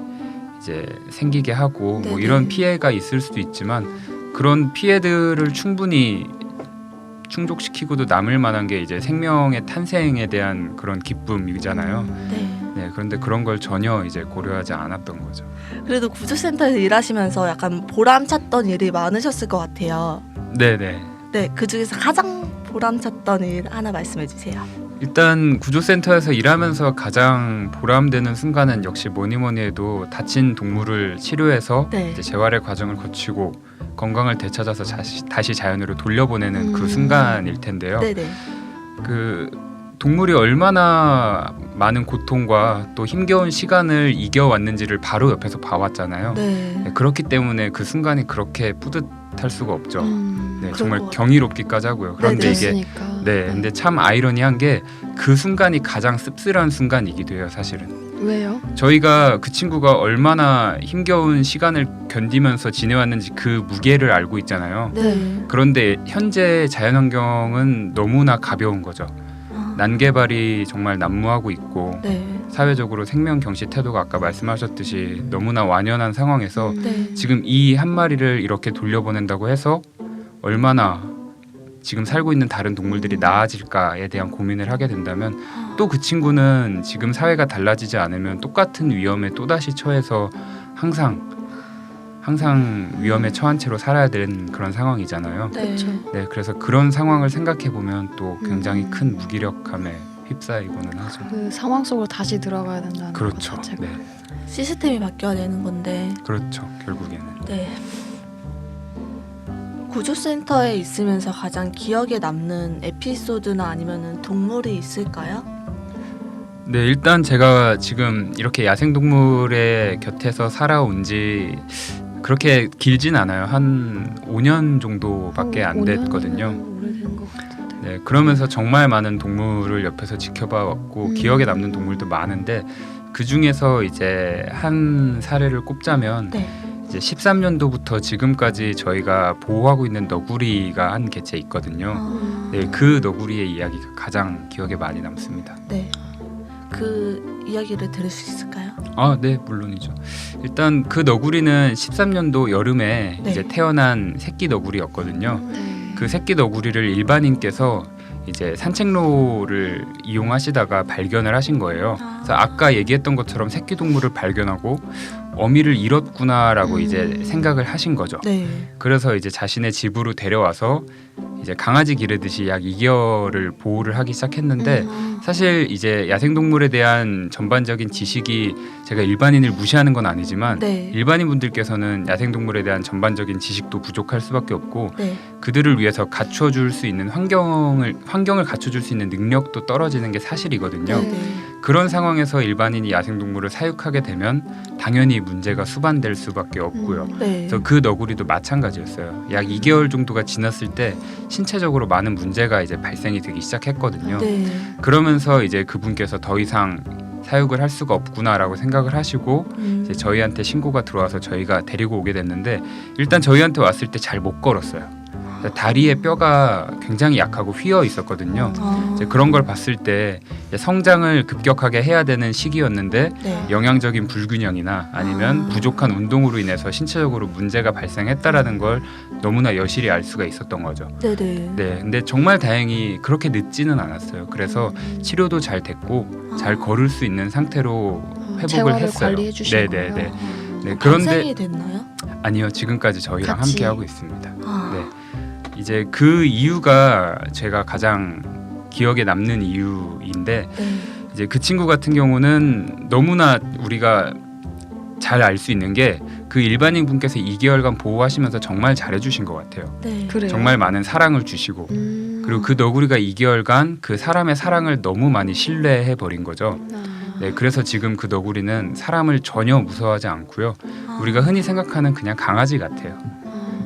이제 생기게 하고 뭐 네네. 이런 피해가 있을 수도 있지만 그런 피해들을 충분히 충족시키고도 남을 만한 게 이제 생명의 탄생에 대한 그런 기쁨이잖아요. 네. 네, 그런데 그런 걸 전혀 이제 고려하지 않았던 거죠. 그래도 구조센터에서 일하시면서 약간 보람찼던 일이 많으셨을 것 같아요. 네네. 네, 그 중에서 가장 보람찼던 일 하나 말씀해 주세요. 일단 구조센터에서 일하면서 가장 보람되는 순간은 역시 뭐니 해도 다친 동물을 치료해서 네. 이제 재활의 과정을 거치고 건강을 되찾아서 다시 자연으로 돌려보내는 그 음. 순간일 텐데요. 네네. 그 동물이 얼마나 많은 고통과 또 힘겨운 시간을 이겨왔는지를 바로 옆에서 봐왔잖아요. 네. 네, 그렇기 때문에 그 순간이 그렇게 뿌듯할 수가 없죠. 네, 그럴 정말 것 같아요. 경이롭기까지 하고요. 그런데 네네. 이게 됐으니까. 네, 근데 참 아이러니한 게 그 순간이 가장 씁쓸한 순간이기도 해요, 사실은. 왜요? 저희가 그 친구가 얼마나 힘겨운 시간을 견디면서 지내왔는지 그 무게를 알고 있잖아요. 네. 그런데 현재 자연환경은 너무나 가벼운 거죠. 난개발이 정말 난무하고 있고 네. 사회적으로 생명 경시 태도가 아까 말씀하셨듯이 너무나 완연한 상황에서 네. 지금 이 한 마리를 이렇게 돌려보낸다고 해서 얼마나 지금 살고 있는 다른 동물들이 나아질까에 대한 고민을 하게 된다면 또 그 친구는 지금 사회가 달라지지 않으면 똑같은 위험에 또다시 처해서 항상 위험에 처한 채로 살아야 되는 그런 상황이잖아요. 네. 그렇죠. 네, 그래서 그런 상황을 생각해 보면 또 굉장히 큰 무기력함에 휩싸이고는 하죠. 그 상황 속으로 다시 들어가야 된다는 그렇죠. 것 자체가. 네, 시스템이 바뀌어야 되는 건데. 그렇죠. 결국에는. 네. 구조센터에 있으면서 가장 기억에 남는 에피소드나 아니면은 동물이 있을까요? 네, 일단 제가 지금 이렇게 야생동물의 곁에서 살아온 지 그렇게 길진 않아요. 한 5년 정도밖에 안 5년? 됐거든요. 오래된 것 같은데. 네, 그러면서 정말 많은 동물을 옆에서 지켜봐 왔고 기억에 남는 동물도 많은데 그 중에서 이제 한 사례를 꼽자면 네. 이제 13년도부터 지금까지 저희가 보호하고 있는 너구리가 한 개체 있거든요. 네, 그 너구리의 이야기가 가장 기억에 많이 남습니다. 네. 그 이야기를 들을 수 있을까요? 아, 네, 물론이죠. 일단 그 너구리는 13년도 여름에 네. 이제 태어난 새끼 너구리였거든요. 네. 그 새끼 너구리를 일반인께서 이제 산책로를 이용하시다가 발견을 하신 거예요. 그래서 아까 얘기했던 것처럼 새끼 동물을 발견하고 어미를 잃었구나라고 이제 생각을 하신 거죠. 네. 그래서 이제 자신의 집으로 데려와서 이제 강아지 기르듯이 약 2개월을 보호를 하기 시작했는데 사실 이제 야생동물에 대한 전반적인 지식이 제가 일반인을 무시하는 건 아니지만 네. 일반인 분들께서는 야생동물에 대한 전반적인 지식도 부족할 수밖에 없고 네. 그들을 위해서 갖춰줄 수 있는 환경을 갖춰줄 수 있는 능력도 떨어지는 게 사실이거든요. 네. 그런 상황에서 일반인이 야생동물을 사육하게 되면 당연히 문제가 수반될 수밖에 없고요. 네. 그래서 그 너구리도 마찬가지였어요. 약 2개월 정도가 지났을 때 신체적으로 많은 문제가 이제 발생이 되기 시작했거든요. 네. 그러면서 이제 그분께서 더 이상 사육을 할 수가 없구나라고 생각을 하시고 이제 음. 저희한테 신고가 들어와서 저희가 데리고 오게 됐는데 일단 저희한테 왔을 때 잘 못 걸었어요. 다리에 뼈가 굉장히 약하고 휘어 있었거든요. 아. 이제 그런 걸 봤을 때 이제 성장을 급격하게 해야 되는 시기였는데 네. 영양적인 불균형이나 아니면 아. 부족한 운동으로 인해서 신체적으로 문제가 발생했다라는 걸 너무나 여실히 알 수가 있었던 거죠. 네네. 네, 근데 정말 다행히 그렇게 늦지는 않았어요. 그래서 치료도 잘 됐고 잘 걸을 수 있는 상태로 회복을 재활을 했어요. 관리해 주신 네네네. 거예요. 네, 그런데 그런데 됐나요? 아니요, 지금까지 저희랑 같이. 함께 하고 있습니다. 아. 네. 이제 그 이유가 제가 가장 기억에 남는 이유인데 네. 이제 그 친구 같은 경우는 너무나 우리가 잘 알 수 있는 게 그 일반인 분께서 2개월간 보호하시면서 정말 잘해주신 것 같아요. 네. 그래요. 정말 많은 사랑을 주시고 그리고 그 너구리가 2개월간 그 사람의 사랑을 너무 많이 신뢰해 버린 거죠. 네, 그래서 지금 그 너구리는 사람을 전혀 무서워하지 않고요. 아. 우리가 흔히 생각하는 그냥 강아지 같아요.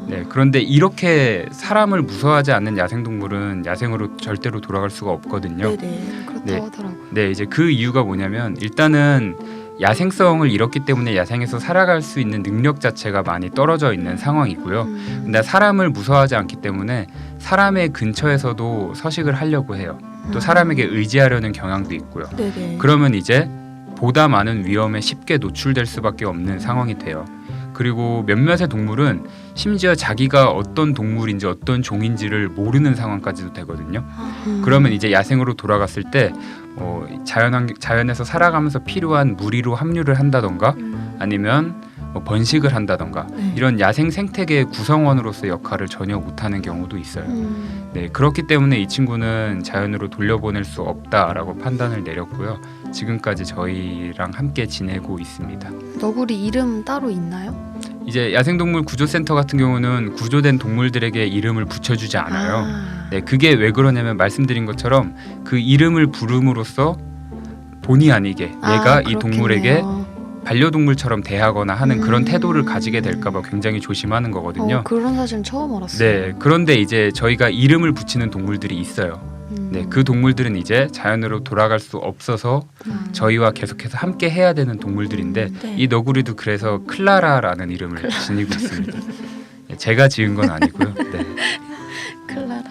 네, 그런데 이렇게 사람을 무서워하지 않는 야생동물은 야생으로 절대로 돌아갈 수가 없거든요. 네네. 그렇다고 네. 하더라고요. 네, 이제 그 이유가 뭐냐면 일단은 야생성을 잃었기 때문에 야생에서 살아갈 수 있는 능력 자체가 많이 떨어져 있는 상황이고요. 근데 사람을 무서워하지 않기 때문에 사람의 근처에서도 서식을 하려고 해요. 또 사람에게 의지하려는 경향도 있고요. 네네. 그러면 이제 보다 많은 위험에 쉽게 노출될 수밖에 없는 상황이 돼요. 그리고 몇몇의 동물은 심지어 자기가 어떤 동물인지 어떤 종인지를 모르는 상황까지도 되거든요. 그러면 이제 야생으로 돌아갔을 때 자연에서 살아가면서 필요한 무리로 합류를 한다던가 아니면 뭐 번식을 한다던가 네. 이런 야생 생태계의 구성원으로서 역할을 전혀 못하는 경우도 있어요. 네, 그렇기 때문에 이 친구는 자연으로 돌려보낼 수 없다라고 판단을 내렸고요. 지금까지 저희랑 함께 지내고 있습니다. 너구리 이름 따로 있나요? 이제 야생동물 구조센터 같은 경우는 구조된 동물들에게 이름을 붙여주지 않아요. 네, 그게 왜 그러냐면 말씀드린 것처럼 그 이름을 부름으로써 본의 아니게 얘가 이 동물에게 반려동물처럼 대하거나 하는 그런 태도를 가지게 될까봐 굉장히 조심하는 거거든요. 그런 사실 처음 알았어요. 네, 그런데 이제 저희가 이름을 붙이는 동물들이 있어요. 네, 그 동물들은 이제 자연으로 돌아갈 수 없어서 저희와 계속해서 함께 해야 되는 동물들인데 네. 이 너구리도 그래서 클라라라는 이름을 지니고 있습니다. 네, 제가 지은 건 아니고요. 네. 클라라.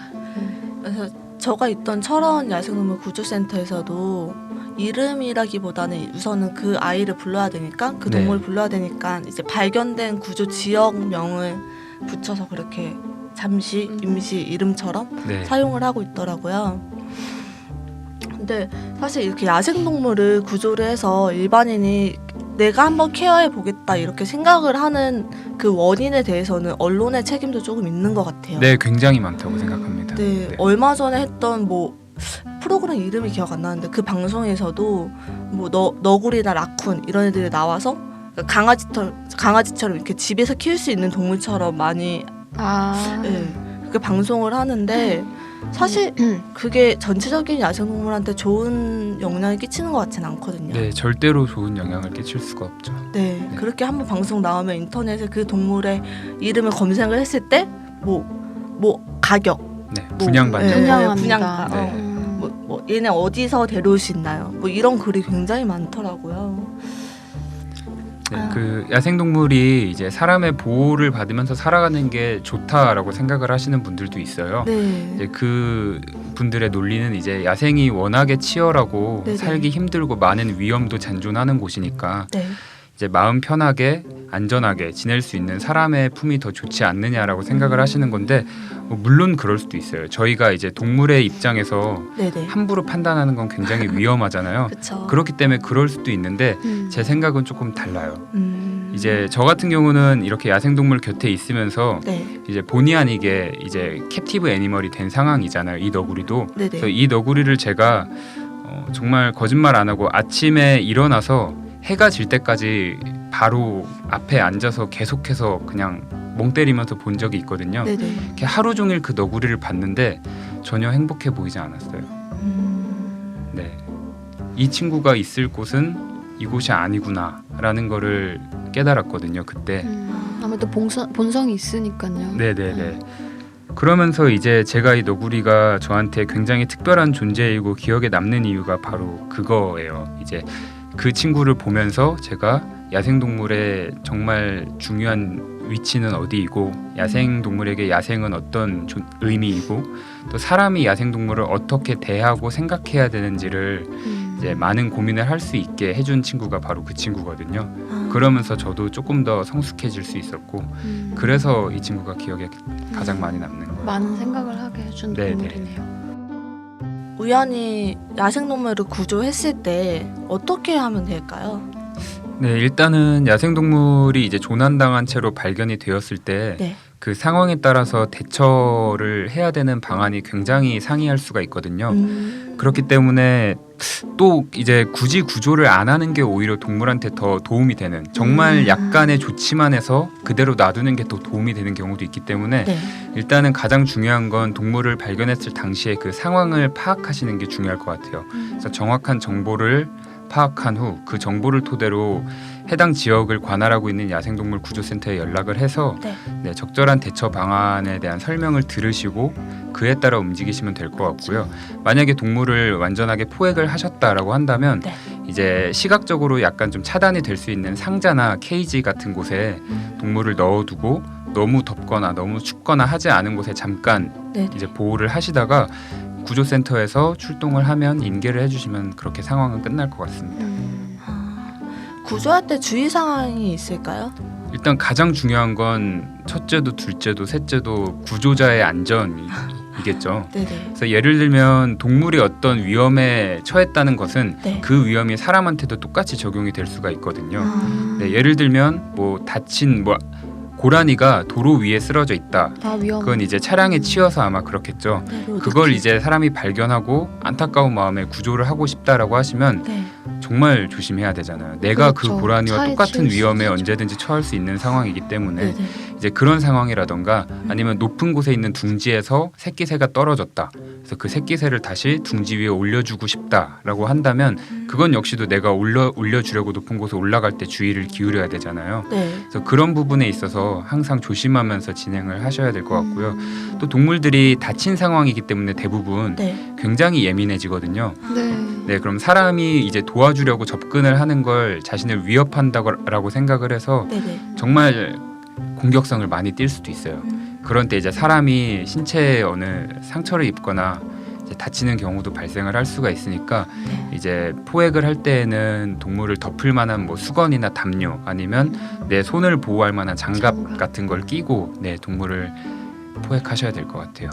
그래서 저가 있던 철원 야생동물 구조센터에서도 이름이라기보다는 우선은 그 아이를 불러야 되니까 그 네. 동물을 불러야 되니까 이제 발견된 구조 지역명을 붙여서 그렇게 잠시 임시 이름처럼 네. 사용을 하고 있더라고요. 근데 사실 이렇게 야생동물을 구조를 해서 일반인이 내가 한번 케어해 보겠다 이렇게 생각을 하는 그 원인에 대해서는 언론의 책임도 조금 있는 것 같아요. 네, 굉장히 많다고 생각합니다. 네, 얼마 전에 했던 뭐 프로그램 이름이 기억 안 나는데 그 방송에서도 뭐 너구리나 라쿤 이런 애들이 나와서 강아지처럼 이렇게 집에서 키울 수 있는 동물처럼 많이 네, 그렇게 방송을 하는데 사실 그게 전체적인 야생동물한테 좋은 영향을 끼치는 것 같지는 않거든요. 네, 절대로 좋은 영향을 끼칠 수가 없죠. 네, 네. 그렇게 한번 방송 나오면 인터넷에 그 동물의 이름을 검색을 했을 때 뭐 가격, 네, 분양받는 네, 거. 분양합니다. 분양가, 네. 뭐 얘네 어디서 데려올 수 있나요? 뭐 이런 글이 굉장히 많더라고요. 네, 그 야생동물이 이제 사람의 보호를 받으면서 살아가는 게 좋다라고 생각을 하시는 분들도 있어요. 네, 이제 그 분들의 논리는 이제 야생이 워낙에 치열하고 네네. 살기 힘들고 많은 위험도 잔존하는 곳이니까 네, 이제 마음 편하게 안전하게 지낼 수 있는 사람의 품이 더 좋지 않느냐라고 생각을 하시는 건데 물론 그럴 수도 있어요. 저희가 이제 동물의 입장에서 네네. 함부로 판단하는 건 굉장히 위험하잖아요. 그렇죠. 그렇기 때문에 그럴 수도 있는데 제 생각은 조금 달라요. 이제 저 같은 경우는 이렇게 야생동물 곁에 있으면서 네, 이제 본의 아니게 이제 캡티브 애니멀이 된 상황이잖아요. 이 너구리도. 네네. 그래서 이 너구리를 제가 정말 거짓말 안 하고 아침에 일어나서 해가 질 때까지 바로 앞에 앉아서 계속해서 그냥 멍 때리면서 본 적이 있거든요. 네네. 이렇게 하루 종일 그 너구리를 봤는데 전혀 행복해 보이지 않았어요. 네, 이 친구가 있을 곳은 이곳이 아니구나라는 거를 깨달았거든요. 그때. 아무래도 본성이 있으니까요. 네네네. 그러면서 이제 제가 이 너구리가 저한테 굉장히 특별한 존재이고 기억에 남는 이유가 바로 그거예요. 이제 그 친구를 보면서 제가 야생동물의 정말 중요한 위치는 어디이고 야생동물에게 야생은 어떤 의미이고 또 사람이 야생동물을 어떻게 대하고 생각해야 되는지를 이제 많은 고민을 할 수 있게 해준 친구가 바로 그 친구거든요. 그러면서 저도 조금 더 성숙해질 수 있었고 그래서 이 친구가 기억에 가장 많이 남는 거예요. 많은 생각을 하게 해준 네네. 동물이네요. 우연히 야생동물을 구조했을 때 어떻게 하면 될까요? 네, 일단은 야생동물이 이제 조난당한 채로 발견이 되었을 때 네. 그 상황에 따라서 대처를 해야 되는 방안이 굉장히 상이할 수가 있거든요. 그렇기 때문에 또 이제 굳이 구조를 안 하는 게 오히려 동물한테 더 도움이 되는 정말 약간의 조치만 해서 그대로 놔두는 게 더 도움이 되는 경우도 있기 때문에 네. 일단은 가장 중요한 건 동물을 발견했을 당시에 그 상황을 파악하시는 게 중요할 것 같아요. 그래서 정확한 정보를 파악한 후 그 정보를 토대로 해당 지역을 관할하고 있는 야생동물 구조센터에 연락을 해서 네, 적절한 대처 방안에 대한 설명을 들으시고 그에 따라 움직이시면 될 것 같고요. 만약에 동물을 완전하게 포획을 하셨다라고 한다면 네. 이제 시각적으로 약간 좀 차단이 될 수 있는 상자나 케이지 같은 곳에 동물을 넣어두고 너무 덥거나 너무 춥거나 하지 않은 곳에 잠깐 네. 이제 보호를 하시다가 구조센터에서 출동을 하면 인계를 해주시면 그렇게 상황은 끝날 것 같습니다. 구조할 때 주의 사항이 있을까요? 일단 가장 중요한 건 첫째도 둘째도 셋째도 구조자의 안전이겠죠. 네네. 그래서 예를 들면 동물이 어떤 위험에 처했다는 것은 네. 그 위험이 사람한테도 똑같이 적용이 될 수가 있거든요. 네, 예를 들면 뭐 다친 고라니가 도로 위에 쓰러져 있다. 다 위험. 그건 이제 차량에 치여서 아마 그렇겠죠. 네, 그걸 이제 사람이 발견하고 안타까운 마음에 구조를 하고 싶다라고 하시면 네. 정말 조심해야 되잖아요. 내가 그렇죠. 그 고라니와 차에 똑같은 치일 수 위험에 있죠. 언제든지 처할 수 있는 상황이기 때문에 네네. 이제 그런 상황이라던가 아니면 높은 곳에 있는 둥지에서 새끼새가 떨어졌다. 그래서 그 새끼새를 다시 둥지 위에 올려주고 싶다라고 한다면 그건 역시도 내가 올려주려고 높은 곳에 올라갈 때 주의를 기울여야 되잖아요. 네. 그래서 그런 부분에 있어서 항상 조심하면서 진행을 하셔야 될 것 같고요. 또 동물들이 다친 상황이기 때문에 대부분 네. 굉장히 예민해지거든요. 네. 네, 그럼 사람이 이제 도와주려고 접근을 하는 걸 자신을 위협한다고 생각을 해서 네네. 정말 공격성을 많이 띌 수도 있어요. 그런 때 이제 사람이 신체에 어느 상처를 입거나 이제 다치는 경우도 발생을 할 수가 있으니까 네. 이제 포획을 할 때에는 동물을 덮을 만한 뭐 수건이나 담요 아니면 내 손을 보호할 만한 장갑 같은 걸 끼고 네, 동물을 포획하셔야 될 것 같아요.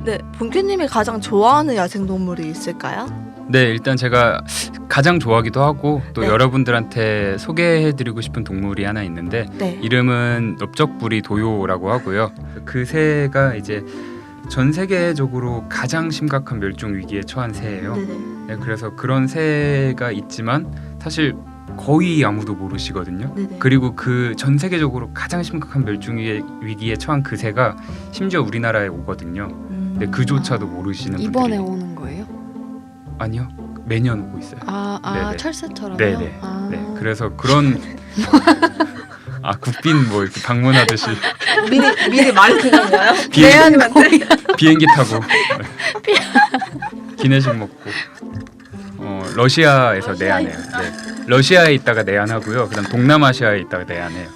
네, 본캐님이 가장 좋아하는 야생동물이 있을까요? 네, 일단 제가 가장 좋아하기도 하고 또 네. 여러분들한테 소개해드리고 싶은 동물이 하나 있는데 네. 이름은 넓적부리 도요라고 하고요. 그 새가 이제 전 세계적으로 가장 심각한 멸종 위기에 처한 새예요. 네네. 네, 그래서 그런 새가 있지만 사실 거의 아무도 모르시거든요. 네네. 그리고 그 전 세계적으로 가장 심각한 멸종 위기에 처한 그 새가 심지어 우리나라에 오거든요. 근데 그조차도 모르시는 이번에 분들이 오는 거예요? 아니요, 매년 오고 있어요. 아 네네. 철새처럼요? 네네. 아. 네, 그래서 그런 국빈 뭐 이렇게 방문하듯이 미리 많이 드셨나요? 비행기 타고 기내식 먹고 러시아에서 내한해요. 네. 러시아에 있다가 내한하고요. 그다음 동남아시아에 있다가 내한해요.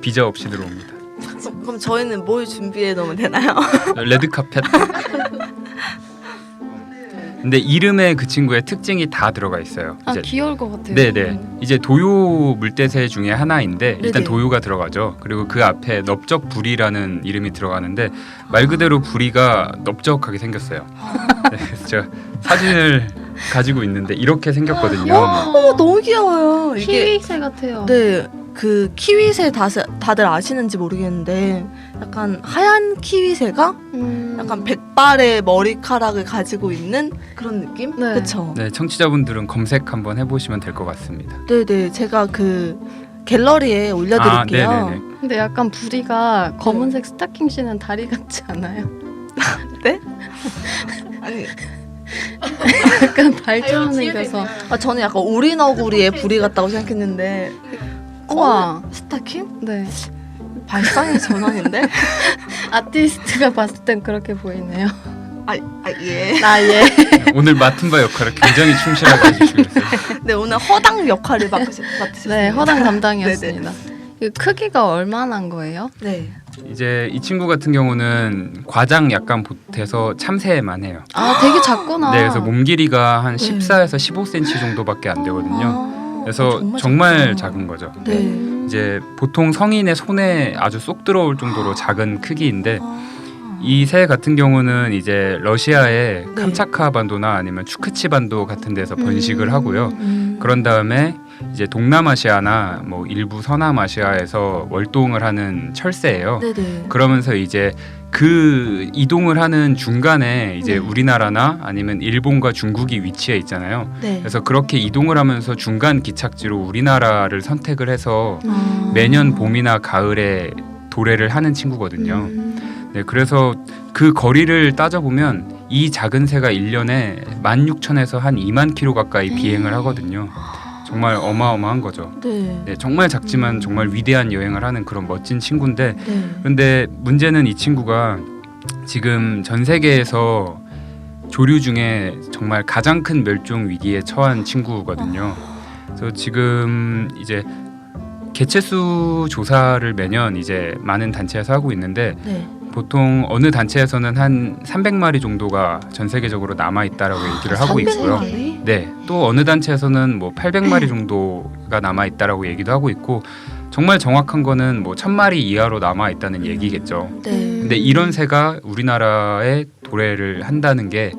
비자 없이 들어옵니다. 그럼 저희는 뭘 준비해 놓으면 되나요? 레드카펫. 근데 이름에 그 친구의 특징이 다 들어가 있어요. 아 이제 귀여울 것 같아요. 네네. 이제 도요 물대새 중에 하나인데 일단 네네. 도요가 들어가죠. 그리고 그 앞에 넓적부리라는 이름이 들어가는데 말 그대로 부리가 넓적하게 생겼어요. 네, 그래서 제가 사진을 가지고 있는데 이렇게 생겼거든요. 어머 너무 귀여워요. 이게 키위새 같아요. 네, 그 키위새 다들 아시는지 모르겠는데 약간 하얀 키위새가 약간 백발의 머리카락을 가지고 있는 그런 느낌? 네. 그렇죠. 네, 청취자분들은 검색 한번 해보시면 될 것 같습니다. 네네, 제가 그 갤러리에 올려드릴게요. 네네네. 근데 약간 부리가 검은색 스타킹 신은 다리 같지 않아요? 네? 아니, 약간 발처럼 생겨서. 저는 약간 오리너구리의 부리 같다고 생각했는데 우와. 스타킹? 네. 발상의 전환인데? 아티스트가 봤을 땐 그렇게 보이네요. 예. 예. 오늘 맡은 바 역할을 굉장히 충실하게 해주시겠어요. 네, 오늘 허당 역할을 맡으셨어요. 네, 허당 담당이었습니다. 이 크기가 얼마나 거예요? 네. 이제 이 친구 같은 경우는 과장 약간 보태서 참새만 해요. 아, 되게 작구나. 네, 그래서 몸 길이가 한 네. 14에서 15cm 정도밖에 안 되거든요. 아, 그래서 정말 정말 작구나. 작은 거죠. 네. 이제 보통 성인의 손에 아주 쏙 들어올 정도로 작은 크기인데 이 새 같은 경우는 이제 러시아의 네. 캄차카 반도나 아니면 추크치 반도 같은 데서 번식을 하고요. 그런 다음에 이제 동남아시아나 뭐 일부 서남아시아에서 월동을 하는 철새예요. 네네. 그러면서 이제 그 이동을 하는 중간에 이제 네. 우리나라나 아니면 일본과 중국이 위치해 있잖아요. 네. 그래서 그렇게 이동을 하면서 중간 기착지로 우리나라를 선택을 해서 아. 매년 봄이나 가을에 도래를 하는 친구거든요. 음. 네, 그래서 그 거리를 따져보면 이 작은 새가 1년에 16,000에서 한 2만 킬로 가까이 비행을 하거든요. 정말 어마어마한 거죠. 네. 네, 정말 작지만 정말 위대한 여행을 하는 그런 멋진 친구인데 네. 근데 문제는 이 친구가 지금 전 세계에서 조류 중에 정말 가장 큰 멸종 위기에 처한 친구거든요. 그래서 지금 이제 개체수 조사를 매년 이제 많은 단체에서 하고 있는데 네. 보통 어느 단체에서는 한 300마리 정도가 전 세계적으로 남아 있다라고 얘기를 하고 있고요. 300마리? 네, 또 어느 단체에서는 뭐 800마리 정도가 남아 있다라고 얘기도 하고 있고 정말 정확한 거는 뭐 1000마리 이하로 남아 있다는 얘기겠죠. 네. 근데 이런 새가 우리나라에 도래를 한다는 게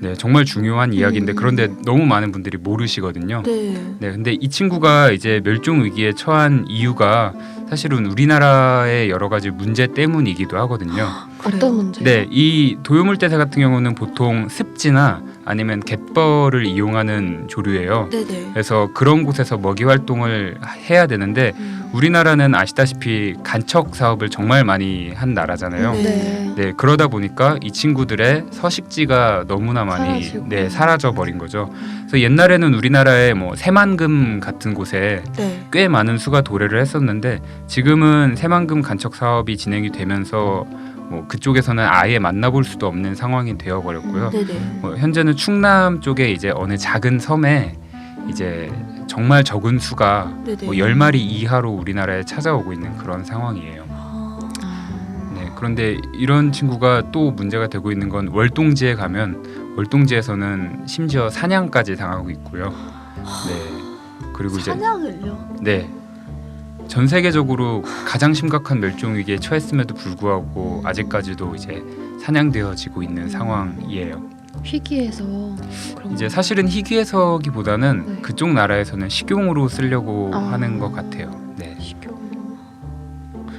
네, 정말 중요한 이야기인데 그런데 너무 많은 분들이 모르시거든요. 네. 네, 근데 이 친구가 이제 멸종 위기에 처한 이유가 사실은 우리나라의 여러 가지 문제 때문이기도 하거든요. 어떤 문제? 네, 이 도요물대새 같은 경우는 보통 습지나 아니면 갯벌을 이용하는 조류예요. 네네. 그래서 그런 곳에서 먹이 활동을 해야 되는데 우리나라는 아시다시피 간척 사업을 정말 많이 한 나라잖아요. 네. 네. 네, 그러다 보니까 이 친구들의 서식지가 너무나 많이 사라지고. 사라져 버린 거죠. 그래서 옛날에는 우리나라의 뭐 새만금 같은 곳에 네. 꽤 많은 수가 도래를 했었는데 지금은 새만금 간척 사업이 진행이 되면서 뭐 그쪽에서는 아예 만나볼 수도 없는 상황이 되어 버렸고요. 네네. 뭐 현재는 충남 쪽에 이제 어느 작은 섬에 이제 정말 적은 수가 네네. 뭐 10마리 이하로 우리나라에 찾아오고 있는 그런 상황이에요. 아. 네, 그런데 이런 친구가 또 문제가 되고 있는 건 월동지에 가면 월동지에서는 심지어 사냥까지 당하고 있고요. 네. 그리고 이제 사냥을요? 네. 전 세계적으로 가장 심각한 멸종 위기에 처했음에도 불구하고 아직까지도 이제 사냥되어지고 있는 상황이에요. 희귀해서 그런 이제 사실은 희귀해서기보다는 네. 그쪽 나라에서는 식용으로 쓰려고 아. 하는 것 같아요. 네. 식용.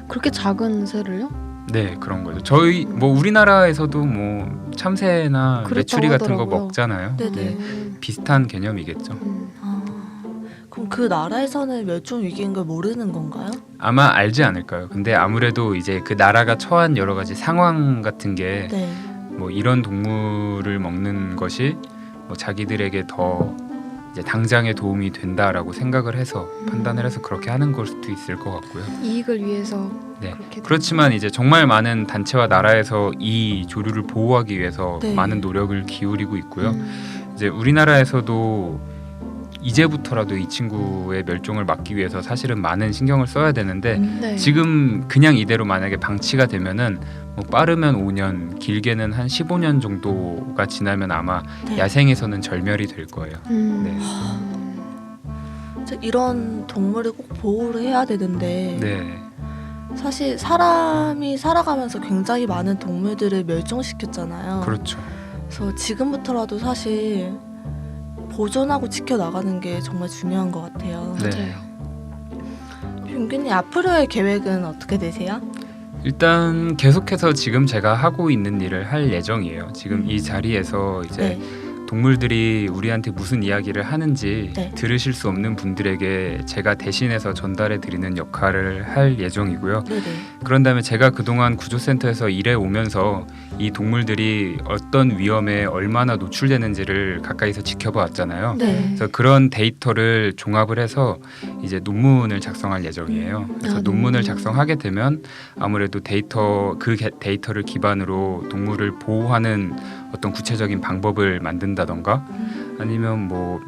그렇게 작은 새를요? 네, 그런 거죠. 저희 뭐 우리나라에서도 뭐 참새나 그렇다고 메추리 같은 거 하더라고요. 먹잖아요. 네네. 네. 비슷한 개념이겠죠. 아. 그럼 그 나라에서는 멸종 위기인 걸 모르는 건가요? 아마 알지 않을까요? 근데 아무래도 이제 그 나라가 처한 여러 가지 상황 같은 게 네. 뭐 이런 동물을 먹는 것이 뭐 자기들에게 더 이제 당장에 도움이 된다라고 생각을 해서 판단을 해서 그렇게 하는 걸 수도 있을 것 같고요. 이익을 위해서 네. 그렇게 그렇지만 이제 정말 많은 단체와 나라에서 이 조류를 보호하기 위해서 네. 많은 노력을 기울이고 있고요. 이제 우리나라에서도 이제부터라도 이 친구의 멸종을 막기 위해서 사실은 많은 신경을 써야 되는데 네. 지금 그냥 이대로 만약에 방치가 되면은 뭐 빠르면 5년, 길게는 한 15년 정도가 지나면 아마 네. 야생에서는 절멸이 될 거예요. 네. 진짜 이런 동물을 꼭 보호를 해야 되는데 네. 사실 사람이 살아가면서 굉장히 많은 동물들을 멸종시켰잖아요. 그렇죠. 그래서 지금부터라도 사실 보존하고 지켜나가는 게 정말 중요한 것 같아요. 네. 맞아요. 윤규님 앞으로의 계획은 어떻게 되세요? 일단 계속해서 지금 제가 하고 있는 일을 할 예정이에요. 지금 이 자리에서 이제 네. 동물들이 우리한테 무슨 이야기를 하는지 네. 들으실 수 없는 분들에게 제가 대신해서 전달해 드리는 역할을 할 예정이고요. 네네. 그런 다음에 제가 그동안 구조센터에서 일해 오면서 이 동물들이 어떤 위험에 얼마나 노출되는지를 가까이서 지켜봐 왔잖아요. 네. 그래서 그런 데이터를 종합을 해서 이제 논문을 작성할 예정이에요. 그래서 아, 논문을 논문. 작성하게 되면 아무래도 데이터를 기반으로 동물을 보호하는 어떤 구체적인 방법을 만든다던가 아니면 뭐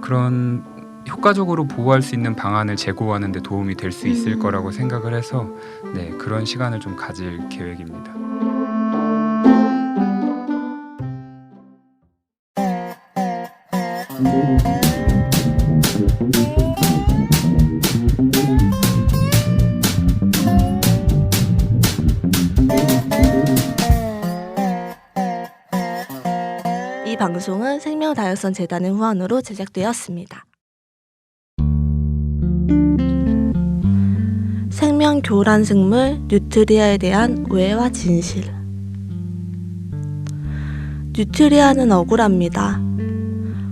그런 효과적으로 보호할 수 있는 방안을 제고하는 데 도움이 될 수 있을 거라고 생각을 해서 네, 그런 시간을 좀 가질 계획입니다. 이 방송은 생명다양성 재단의 후원으로 제작되었습니다. 생명 교란 생물 뉴트리아에 대한 오해와 진실. 뉴트리아는 억울합니다.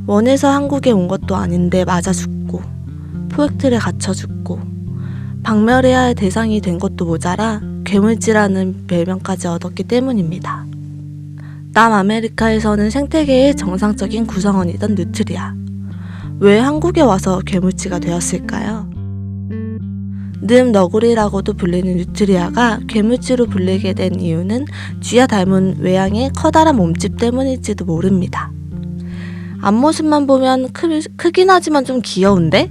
원에서 한국에 온 것도 아닌데 맞아 죽고 포획틀에 갇혀 죽고 박멸해야 할 대상이 된 것도 모자라 괴물지라는 별명까지 얻었기 때문입니다. 남아메리카에서는 생태계의 정상적인 구성원이던 뉴트리아. 왜 한국에 와서 괴물지가 되었을까요? ным 너구리라고도 불리는 뉴트리아가 괴물지로 불리게 된 이유는 쥐와 닮은 외양의 커다란 몸집 때문일지도 모릅니다. 앞모습만 보면 크긴 하지만 좀 귀여운데?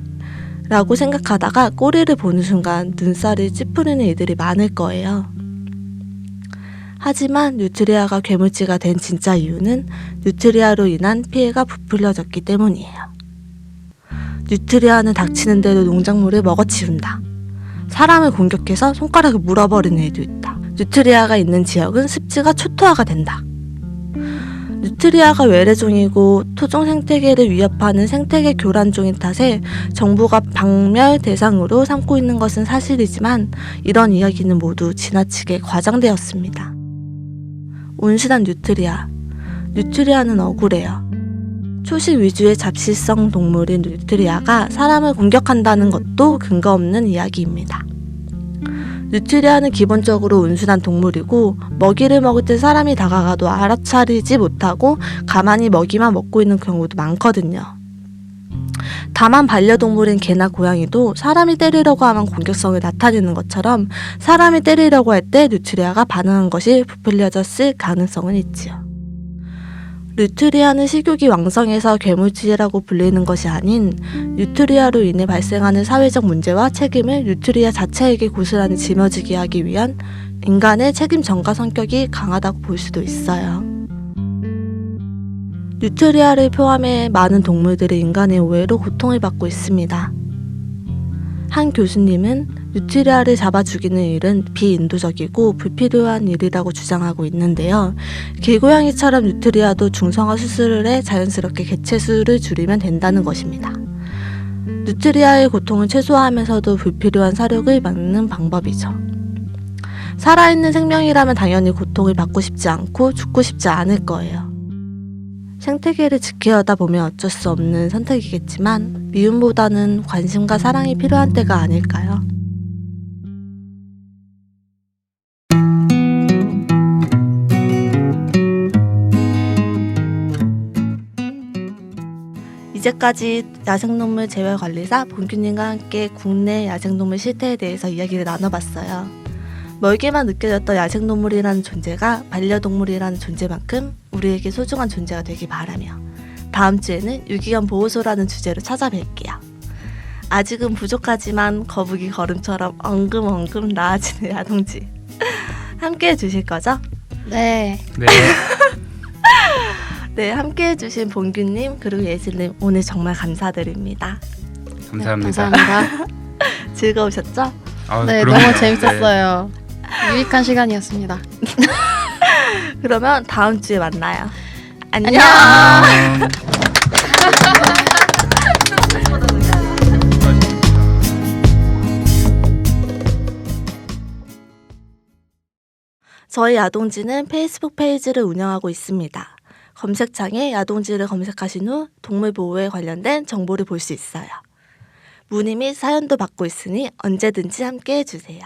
라고 생각하다가 꼬리를 보는 순간 눈살이 찌푸리는 이들이 많을 거예요. 하지만 뉴트리아가 괴물지가 된 진짜 이유는 뉴트리아로 인한 피해가 부풀려졌기 때문이에요. 뉴트리아는 닥치는 대로 농작물을 먹어치운다. 사람을 공격해서 손가락을 물어버리는 애도 있다. 뉴트리아가 있는 지역은 습지가 초토화가 된다. 뉴트리아가 외래종이고 토종 생태계를 위협하는 생태계 교란종인 탓에 정부가 박멸 대상으로 삼고 있는 것은 사실이지만 이런 이야기는 모두 지나치게 과장되었습니다. 온순한 뉴트리아. 뉴트리아는 억울해요. 초식 위주의 잡식성 동물인 뉴트리아가 사람을 공격한다는 것도 근거 없는 이야기입니다. 뉴트리아는 기본적으로 온순한 동물이고 먹이를 먹을 때 사람이 다가가도 알아차리지 못하고 가만히 먹이만 먹고 있는 경우도 많거든요. 다만 반려동물인 개나 고양이도 사람이 때리려고 하면 공격성을 나타내는 것처럼 사람이 때리려고 할 때 뉴트리아가 반응한 것이 부풀려졌을 가능성은 있지요. 뉴트리아는 식욕이 왕성해서 괴물지라고 불리는 것이 아닌 뉴트리아로 인해 발생하는 사회적 문제와 책임을 뉴트리아 자체에게 고스란히 짊어지게 하기 위한 인간의 책임 전가 성격이 강하다고 볼 수도 있어요. 뉴트리아를 포함해 많은 동물들이 인간의 오해로 고통을 받고 있습니다. 한 교수님은 뉴트리아를 잡아 죽이는 일은 비인도적이고 불필요한 일이라고 주장하고 있는데요. 길고양이처럼 뉴트리아도 중성화 수술을 해 자연스럽게 개체수를 줄이면 된다는 것입니다. 뉴트리아의 고통을 최소화하면서도 불필요한 사력을 막는 방법이죠. 살아있는 생명이라면 당연히 고통을 받고 싶지 않고 죽고 싶지 않을 거예요. 생태계를 지켜다 보면 어쩔 수 없는 선택이겠지만 미움보다는 관심과 사랑이 필요한 때가 아닐까요? 이제까지 야생동물 재활관리사 본규님과 함께 국내 야생동물 실태에 대해서 이야기를 나눠봤어요. 멀게만 느껴졌던 야생동물이라는 존재가 반려동물이라는 존재만큼 우리에게 소중한 존재가 되길 바라며 다음 주에는 유기견 보호소라는 주제로 찾아뵐게요. 아직은 부족하지만 거북이 걸음처럼 엉금엉금 나아지는 야동지 함께 해주실 거죠? 네. 네, 네, 함께 해주신 본규님 그리고 예슬님 오늘 정말 감사드립니다. 감사합니다. 네, 감사합니다. 즐거우셨죠? 아, 네, 그럼요. 너무 재밌었어요. 유익한 시간이었습니다. 그러면 다음 주에 만나요. 안녕. 네. 저희 야동지는 페이스북 페이지를 운영하고 있습니다. 검색창에 야동지를 검색하신 후 동물 보호에 관련된 정보를 볼 수 있어요. 문의 및 사연도 받고 있으니 언제든지 함께 해주세요.